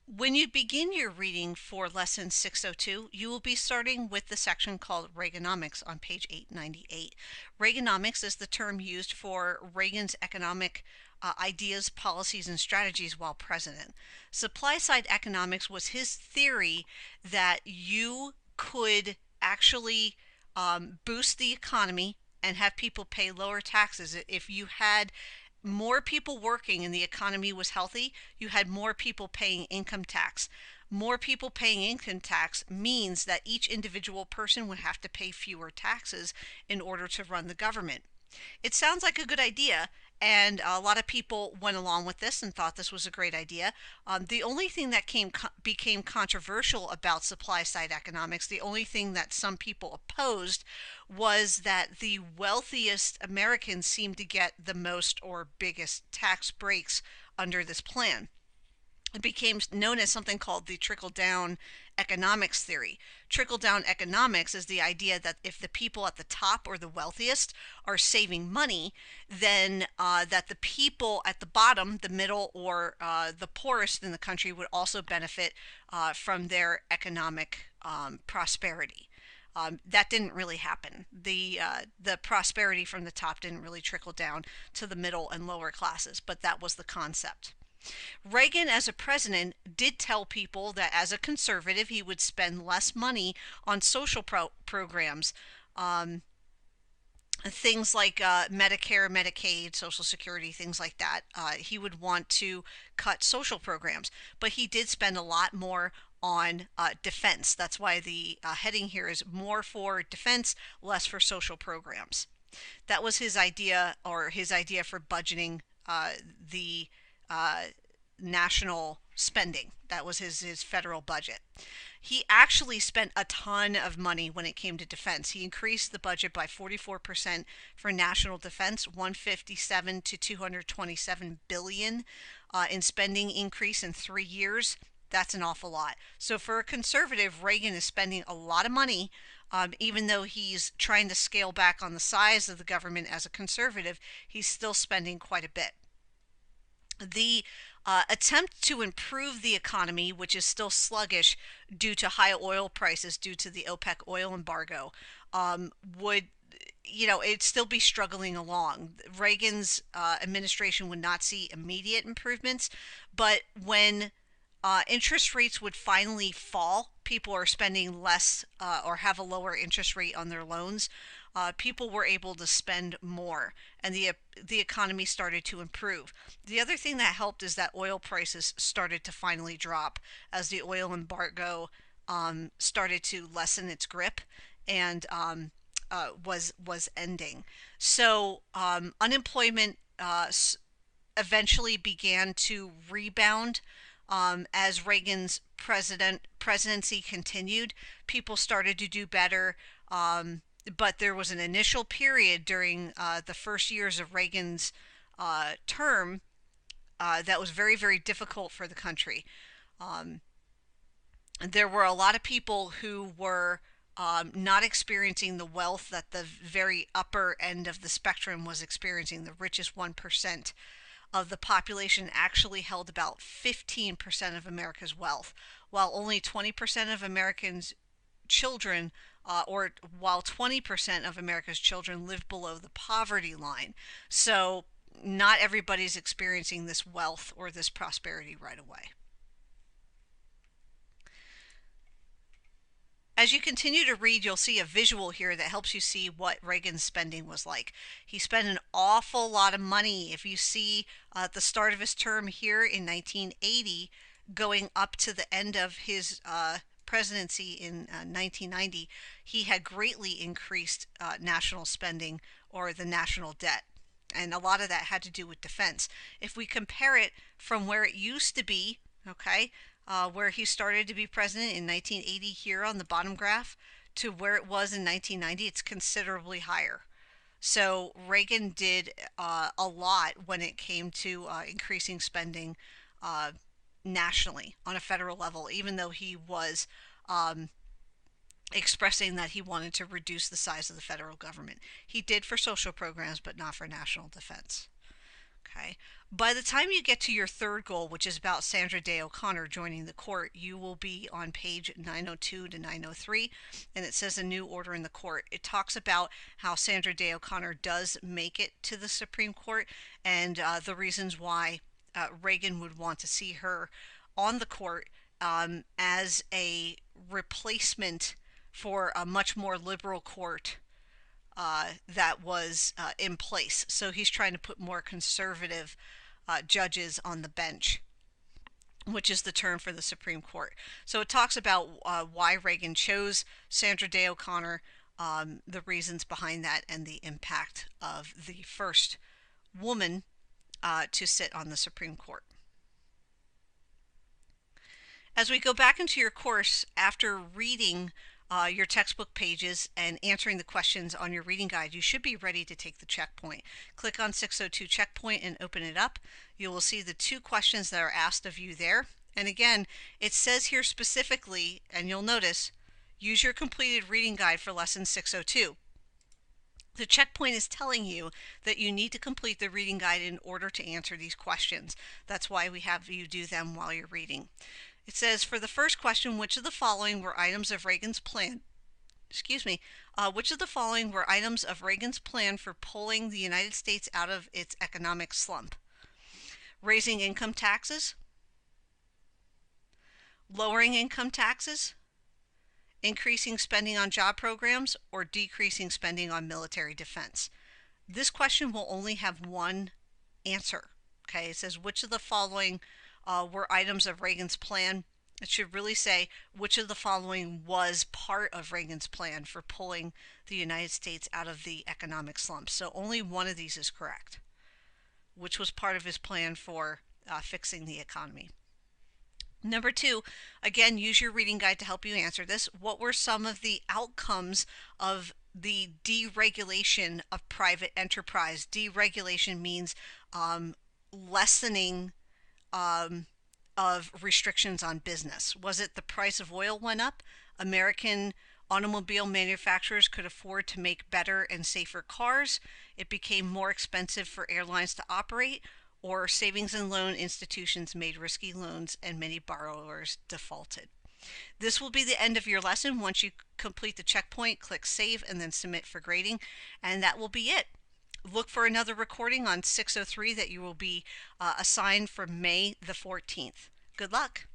When you begin your reading for Lesson 602, you will be starting with the section called Reaganomics on page 898. Reaganomics is the term used for Reagan's economic ideas, policies, and strategies while president. Supply side economics was his theory that you could actually boost the economy and have people pay lower taxes if you had more people working and the economy was healthy, you had more people paying income tax. More people paying income tax means that each individual person would have to pay fewer taxes in order to run the government. It sounds like a good idea, and a lot of people went along with this and thought this was a great idea. The only thing that became controversial about supply side economics, the only thing that some people opposed, was that the wealthiest Americans seemed to get the most or biggest tax breaks under this plan. It became known as something called the trickle down economics theory. Trickle down economics is the idea that if the people at the top or the wealthiest are saving money, then that the people at the bottom, the middle, or the poorest in the country would also benefit from their economic prosperity. That didn't really happen. The prosperity from the top didn't really trickle down to the middle and lower classes, but that was the concept. Reagan, as a president, did tell people that as a conservative, he would spend less money on social programs. Um, Things like Medicare, Medicaid, Social Security, things like that. He would want to cut social programs, but he did spend a lot more on defense. That's why the heading here is more for defense, less for social programs. That was his idea, or his idea for budgeting the uh, national spending. That was his federal budget. He actually spent a ton of money when it came to defense. He increased the budget by 44% for national defense, 157 to 227 billion in spending increase in 3 years. That's an awful lot. So for a conservative, Reagan is spending a lot of money. Even though he's trying to scale back on the size of the government as a conservative, he's still spending quite a bit. The attempt to improve the economy, which is still sluggish due to high oil prices due to the OPEC oil embargo, would it'd still be struggling along. Reagan's administration would not see immediate improvements, but when interest rates would finally fall, people are spending less or have a lower interest rate on their loans. People were able to spend more, and the economy started to improve. The other thing that helped is that oil prices started to finally drop as the oil embargo started to lessen its grip and was ending. So unemployment eventually began to rebound as Reagan's presidency continued. People started to do better. But there was an initial period during the first years of Reagan's term that was very, very difficult for the country. Um, there were a lot of people who were not experiencing the wealth that the very upper end of the spectrum was experiencing. The richest 1% of the population actually held about 15% of America's wealth, while only 20% of Americans' children or while 20% of America's children live below the poverty line. So not everybody's experiencing this wealth or this prosperity right away. As you continue to read, you'll see a visual here that helps you see what Reagan's spending was like. He spent an awful lot of money. If you see at the start of his term here in 1980, going up to the end of his presidency in 1990, he had greatly increased national spending or the national debt. And a lot of that had to do with defense. If we compare it from where it used to be, okay, where he started to be president in 1980 here on the bottom graph, to where it was in 1990, it's considerably higher. So Reagan did a lot when it came to increasing spending uh, nationally on a federal level, even though he was um, expressing that he wanted to reduce the size of the federal government. He did for social programs, but not for national defense. Okay. By the time you get to your third goal, which is about Sandra Day O'Connor joining the court, you will be on page 902 to 903, and it says a new order in the court. It talks about how Sandra Day O'Connor does make it to the Supreme Court and the reasons why Reagan would want to see her on the court as a replacement for a much more liberal court that was in place. So he's trying to put more conservative judges on the bench, which is the term for the Supreme Court. So it talks about why Reagan chose Sandra Day O'Connor, the reasons behind that, and the impact of the first woman to sit on the Supreme Court. As we go back into your course, after reading your textbook pages and answering the questions on your reading guide, you should be ready to take the checkpoint. Click on 602 checkpoint and open it up. You will see the 2 questions that are asked of you there. And again, it says here specifically, and you'll notice, use your completed reading guide for lesson 602. The checkpoint is telling you that you need to complete the reading guide in order to answer these questions. That's why we have you do them while you're reading. It says, for the first question, which of the following were items of Reagan's plan? Which of the following were items of Reagan's plan for pulling the United States out of its economic slump? Raising income taxes, lowering income taxes, increasing spending on job programs, or decreasing spending on military defense? This question will only have one answer. Okay, it says, which of the following were items of Reagan's plan? It should really say, which of the following was part of Reagan's plan for pulling the United States out of the economic slump? So only one of these is correct. Which was part of his plan for fixing the economy? Number 2, again, use your reading guide to help you answer this. What were some of the outcomes of the deregulation of private enterprise? Deregulation means lessening of restrictions on business. Was it the price of oil went up? American automobile manufacturers could afford to make better and safer cars. It became more expensive for airlines to operate, or savings and loan institutions made risky loans and many borrowers defaulted. This will be the end of your lesson. Once you complete the checkpoint, click save and then submit for grading, and that will be it. Look for another recording on 603 that you will be assigned for May the 14th. Good luck.